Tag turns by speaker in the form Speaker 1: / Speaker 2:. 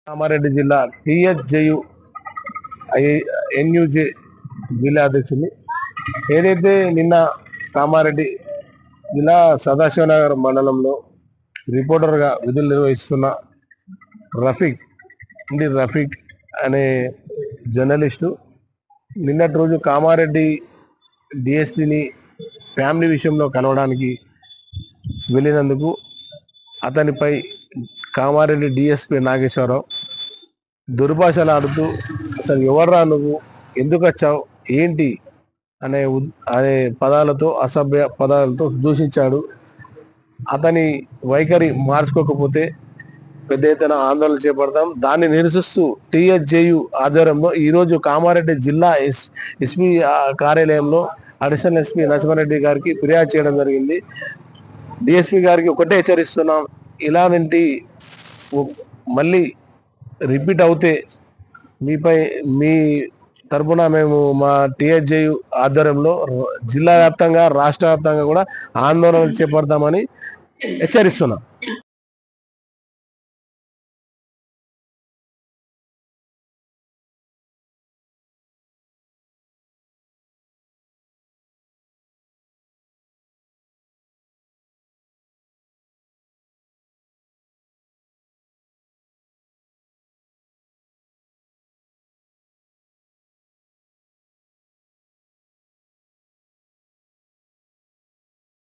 Speaker 1: కామారెడ్డి జిల్లా టిహెచ్జేయు ఎన్యుజే జిల్లా అధ్యక్షుని ఏదైతే నిన్న కామారెడ్డి జిల్లా సదాశివనగర్ మండలంలో రిపోర్టర్గా విధులు నిర్వహిస్తున్న రఫీక్ అనే జర్నలిస్టు నిన్నటి రోజు కామారెడ్డి డిఎస్పీని ఫ్యామిలీ విషయంలో కలవడానికి వెళ్ళినందుకు అతనిపై కామారెడ్డి డిఎస్పీ నాగేశ్వరరావు దుర్భాషలు ఆడుతూ అసలు ఎవర్రా నువ్వు, ఎందుకు వచ్చావు, ఏంటి అనే పదాలతో, అసభ్య పదాలతో దూషించాడు. అతని వైఖరి మార్చుకోకపోతే పెద్ద ఎత్తున ఆందోళన చేపడతాం. దాన్ని నిరసిస్తూ టిహెచ్జేయు ఆధ్వర్యంలో ఈరోజు కామారెడ్డి జిల్లా ఎస్పీ కార్యాలయంలో అడిషనల్ ఎస్పీ నరసింహారెడ్డి గారికి ఫిర్యాదు చేయడం జరిగింది. డిఎస్పీ గారికి ఒకటే హెచ్చరిస్తున్నాం, ఇలాంటి మళ్ళీ రిపీట్ అవుతే మీ తరపున మేము మా టిహెచ్జేయు ఆధ్వర్యంలో జిల్లా వ్యాప్తంగా రాష్ట్ర వ్యాప్తంగా కూడా ఆందోళన చేపడతామని హెచ్చరిస్తున్నాం.